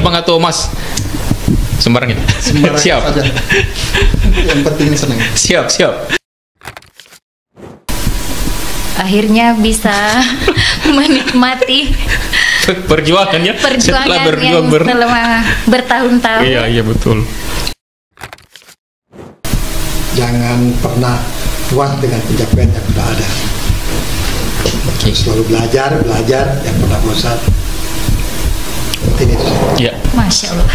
bang atau mas? Sembarang ya? Sembarang Siap. saja. Yang penting senang. Siap. Akhirnya bisa menikmati Perjuangannya setelah berjuang selama bertahun-tahun. Iya betul. Jangan pernah puas dengan pencapaian yang sudah ada. Selalu belajar, yang pernah bosan. Penting itu. Ya. Masya Allah.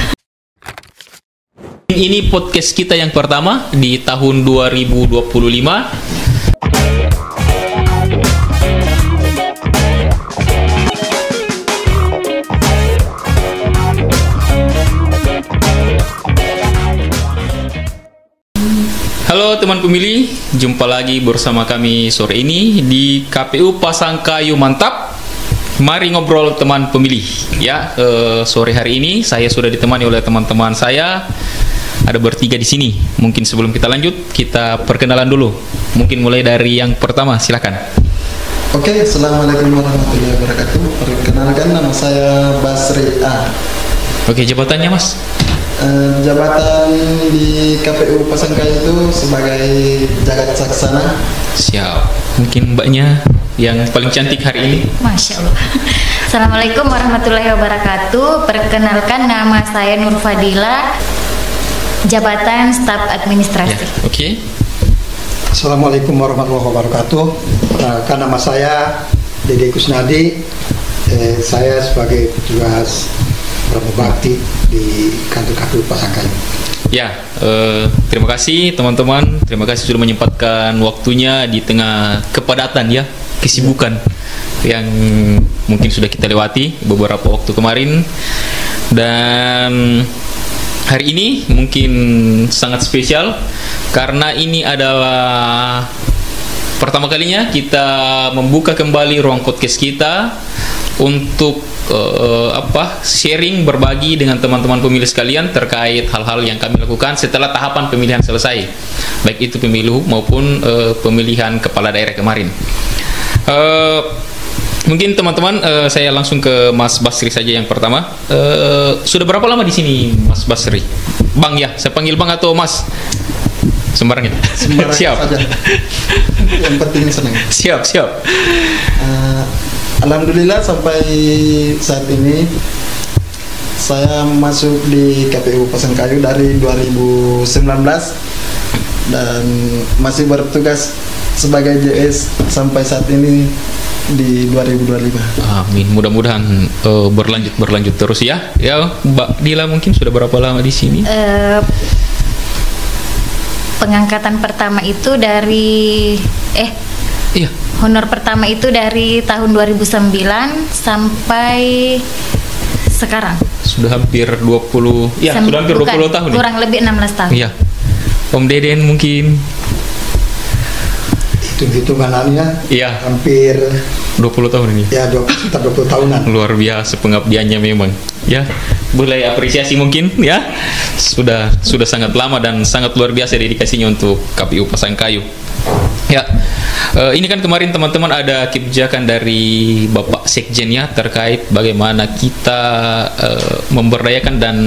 Ini podcast kita yang pertama di tahun 2025. Halo teman pemilih, jumpa lagi bersama kami sore ini di KPU Pasangkayu Mantap. Mari ngobrol teman pemilih. Ya, sore hari ini saya sudah ditemani oleh teman-teman saya. Ada bertiga di sini. Mungkin sebelum kita lanjut, kita perkenalan dulu. Mungkin mulai dari yang pertama, silakan. Oke, assalamualaikum warahmatullahi wabarakatuh. Perkenalkan, nama saya Basri A. Oke, jabatannya mas? Jabatan di KPU Pasangkayu itu sebagai Jagat Saksana. Siap. Mungkin mbaknya yang paling cantik hari ini. Masya Allah. Assalamualaikum warahmatullahi wabarakatuh. Perkenalkan, nama saya Nur Fadila, jabatan staf administrasi. Ya, oke. Assalamualaikum warahmatullahi wabarakatuh. Karena nama saya Dede Kusnadi, saya sebagai petugas berbakti di kantor KPU Pasangkayu. Ya, terima kasih teman-teman. Terima kasih sudah menyempatkan waktunya di tengah kepadatan ya, kesibukan yang mungkin sudah kita lewati beberapa waktu kemarin. Dan hari ini mungkin sangat spesial karena ini adalah pertama kalinya kita membuka kembali ruang podcast kita untuk sharing, berbagi dengan teman-teman pemilih sekalian terkait hal-hal yang kami lakukan setelah tahapan pemilihan selesai, baik itu pemilu maupun pemilihan kepala daerah kemarin. Mungkin teman-teman, saya langsung ke Mas Basri saja yang pertama. Sudah berapa lama di sini Mas Basri? Bang ya, saya panggil bang atau mas? Sembarang ya? Sembarang Siap. saja. Yang penting senang. Siap. Alhamdulillah sampai saat ini saya masuk di KPU Pasangkayu dari 2019 dan masih bertugas sebagai JS sampai saat ini di 2025. Amin. Mudah-mudahan berlanjut terus ya. Ya, Mbak Dila mungkin sudah berapa lama di sini? Pengangkatan pertama itu dari Iya. honor pertama itu dari tahun 2009 sampai sekarang. Sudah hampir 20. Ya, sudah hampir 20 tahun. Kurang lebih 16 tahun. Iya. Om Deden mungkin Hitung-hitungannya iya, hampir 20 tahun ini. ya sekitar 20 tahunan. Luar biasa pengabdiannya memang. Ya, boleh apresiasi mungkin ya. Sudah sangat lama dan sangat luar biasa dedikasinya untuk KPU Pasangkayu. Ya, ini kan kemarin teman-teman ada kebijakan dari Bapak Sekjennya terkait bagaimana kita memberdayakan dan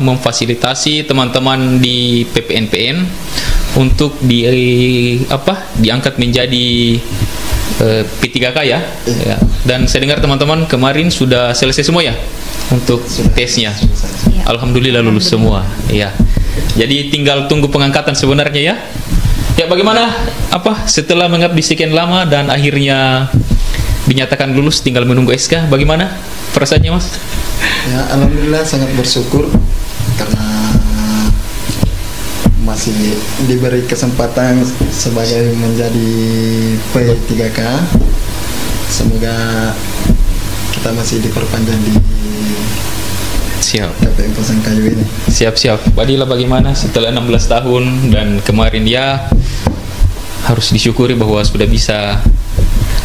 memfasilitasi teman-teman di PPNPN untuk diangkat menjadi P3K ya. Ya. Dan saya dengar teman-teman kemarin sudah selesai semua ya untuk tesnya. Ya. Alhamdulillah lulus semua. Ya. Jadi tinggal tunggu pengangkatan sebenarnya ya. Ya, bagaimana setelah mengabdi sekian lama dan akhirnya dinyatakan lulus tinggal menunggu SK, bagaimana perasaannya Mas? Ya, alhamdulillah sangat bersyukur karena masih diberi kesempatan sebagai menjadi P3K. Semoga kita masih diperpanjang di KPU Pasangkayu ini. Siap. Badila bagaimana setelah 16 tahun dan kemarin ya harus disyukuri bahwa sudah bisa.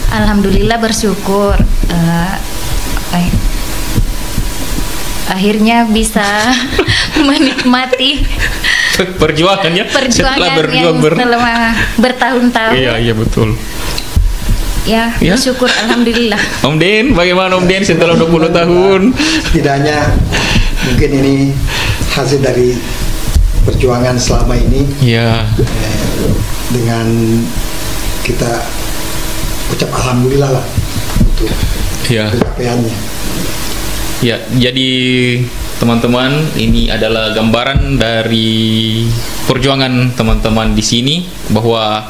Alhamdulillah bersyukur. Akhirnya bisa menikmati perjuangannya setelah berjuang selama bertahun-tahun. Iya betul. Ya, Ya. bersyukur alhamdulillah. Om Den, bagaimana Om Den setelah 20 tahun? Setidaknya mungkin ini hasil dari perjuangan selama ini, Ya, dengan kita ucap alhamdulillah lah untuk ya. pencapaiannya. Ya, jadi teman-teman, ini adalah gambaran dari perjuangan teman-teman di sini bahwa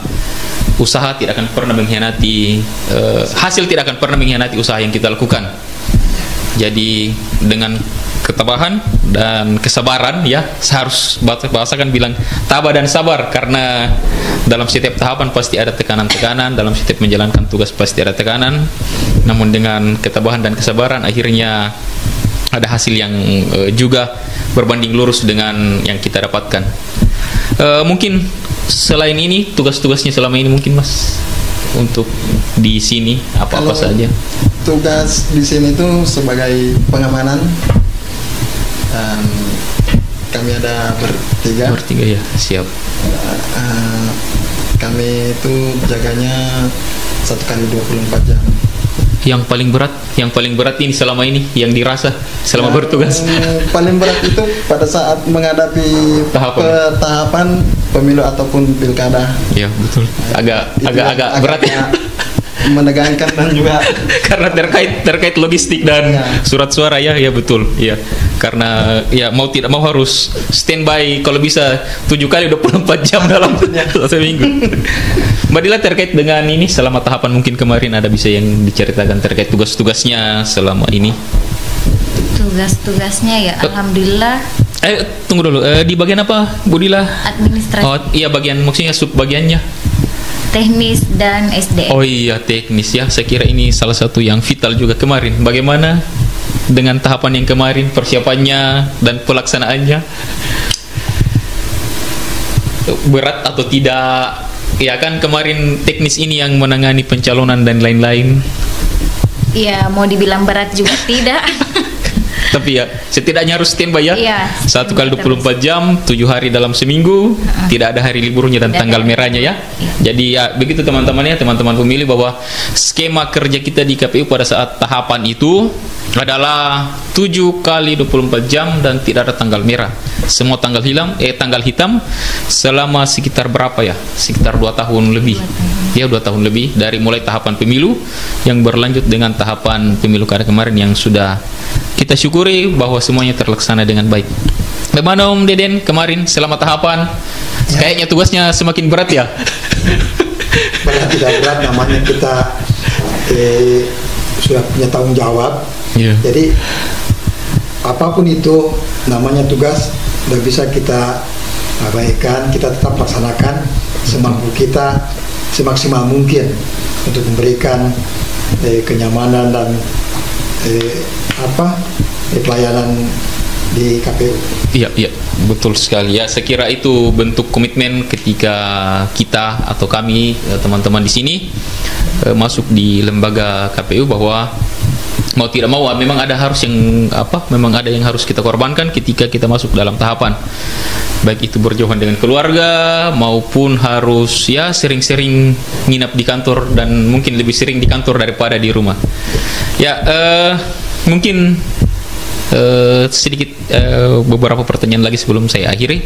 usaha tidak akan pernah mengkhianati hasil tidak akan pernah mengkhianati usaha yang kita lakukan. Jadi dengan ketabahan dan kesabaran, ya, harus bahasa kan bilang tabah dan sabar, karena dalam setiap tahapan pasti ada tekanan-tekanan, dalam setiap menjalankan tugas pasti ada tekanan. Namun dengan ketabahan dan kesabaran akhirnya ada hasil yang juga berbanding lurus dengan yang kita dapatkan. Mungkin selain ini tugas-tugasnya selama ini mungkin Mas untuk di sini apa-apa Kalau saja? Tugas di sini itu sebagai pengamanan. Dan kami ada bertiga. Bertiga ya, siap. Kami itu jaganya 1 kali 24 jam. Yang paling berat ini selama ini yang dirasa selama bertugas. Paling berat itu pada saat menghadapi tahapan pemilu ataupun pilkada. Ya, betul. Agak berat ya. Menegangkan dan juga Karena terkait logistik dan surat suara, ya betul. Ya. Karena ya mau tidak mau harus standby kalau bisa 7 kali 24 jam dalam seminggu. Mbak Dila, terkait dengan ini selama tahapan mungkin kemarin ada bisa yang diceritakan terkait tugas-tugasnya selama ini? Tugas-tugasnya ya alhamdulillah Tunggu dulu. Di bagian apa, Bu Dila? administrasi, Oh, iya, bagian maksudnya sub bagiannya. teknis dan SDM. Oh iya, teknis ya. Saya kira ini salah satu yang vital juga kemarin. Bagaimana dengan tahapan yang kemarin, persiapannya dan pelaksanaannya? Berat atau tidak? Ya kan kemarin teknis ini yang menangani pencalonan dan lain-lain. Ya mau dibilang berat juga tidak. Tapi ya setidaknya harus standby ya. Iya, 1 kali 24 jam, 7 hari dalam seminggu, tidak ada hari liburnya dan Tidak tanggal ada. merahnya ya. Iya. Jadi ya begitu teman-teman ya, teman-teman pemilih, bahwa skema kerja kita di KPU pada saat tahapan itu adalah 7 kali 24 jam dan tidak ada tanggal merah. Semua tanggal hitam selama sekitar berapa ya? Sekitar 2 tahun lebih. Ya, 2 tahun lebih dari mulai tahapan pemilu yang berlanjut dengan tahapan pemilu kada kemarin yang sudah kita syukuri bahwa semuanya terlaksana dengan baik. Bagaimana Om Deden kemarin selama tahapan? Kayaknya tugasnya semakin berat ya. Padahal tidak berat, namanya kita sudah punya tanggung jawab. Iya. Jadi apapun itu namanya tugas, tidak bisa kita abaikan, kita tetap laksanakan semampu kita, semaksimal mungkin untuk memberikan kenyamanan dan pelayanan di KPU. Iya, betul sekali ya. Saya kira itu bentuk komitmen ketika kita atau kami teman-teman di sini masuk di lembaga KPU, bahwa mau tidak mau memang ada yang harus kita korbankan ketika kita masuk dalam tahapan. Baik itu berjauhan dengan keluarga maupun harus ya sering-sering nginap di kantor, dan mungkin lebih sering di kantor daripada di rumah. Ya, mungkin sedikit beberapa pertanyaan lagi sebelum saya akhiri.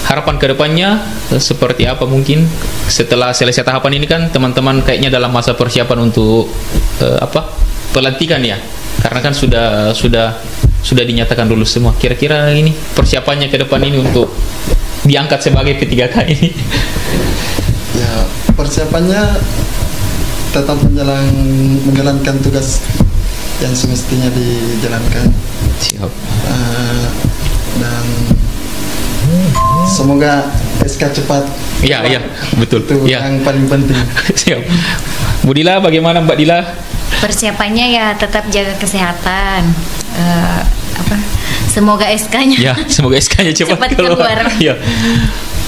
Harapan kedepannya seperti apa mungkin setelah selesai tahapan ini? Kan teman-teman kayaknya dalam masa persiapan untuk pelantikan ya, karena kan sudah dinyatakan lulus semua. Kira-kira ini persiapannya ke depan ini untuk diangkat sebagai P3K ini? Ya, persiapannya tetap menjalankan tugas yang semestinya dijalankan. Siap. Dan semoga SK cepat. Iya, betul. Itu Ya. yang paling penting. Siap. Bu Dila, bagaimana Mbak Dila? Persiapannya ya tetap jaga kesehatan. Semoga SK-nya. Ya, semoga SK-nya cepat Cepat keluar. keluar. Ya.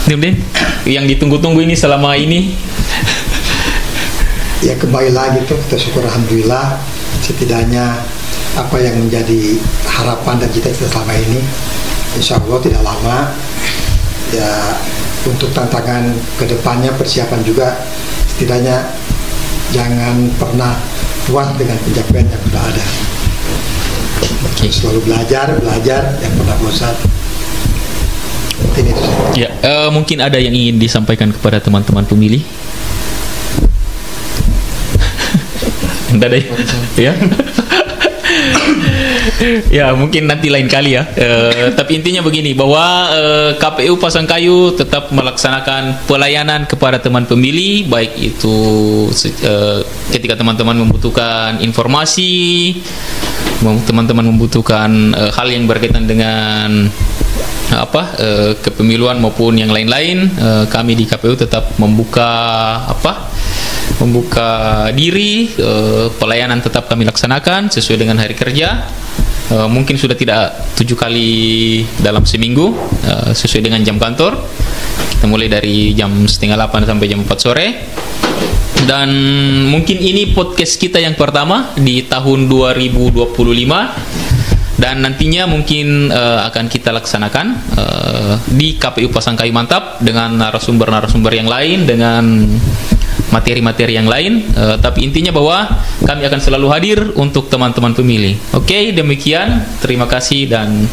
Kemudian yang ditunggu-tunggu ini selama ini. Ya, kembali lagi tuh, kita syukur alhamdulillah, setidaknya apa yang menjadi harapan dan cita-cita selama ini insya Allah tidak lama. Ya, untuk tantangan kedepannya persiapan juga setidaknya jangan pernah puas dengan pencapaian yang sudah ada. Oke. Selalu belajar, yang pernah bosan. Penting itu. Ya, mungkin ada yang ingin disampaikan kepada teman-teman pemilih. Entah deh, ya. Ya, mungkin nanti lain kali ya. Tapi intinya begini, bahwa KPU Pasangkayu tetap melaksanakan pelayanan kepada teman pemilih, baik itu ketika teman-teman membutuhkan informasi, teman-teman membutuhkan hal yang berkaitan dengan kepemiluan maupun yang lain-lain. Kami di KPU tetap membuka diri, pelayanan tetap kami laksanakan sesuai dengan hari kerja. Mungkin sudah tidak 7 kali dalam seminggu, sesuai dengan jam kantor. Kita mulai dari jam 7:30 sampai jam 4 sore. Dan mungkin ini podcast kita yang pertama di tahun 2025. Dan nantinya mungkin akan kita laksanakan di KPU Pasangkayu Mantap dengan narasumber-narasumber yang lain, dengan materi-materi yang lain. Tapi intinya bahwa kami akan selalu hadir untuk teman-teman pemilih. Oke, demikian. Terima kasih dan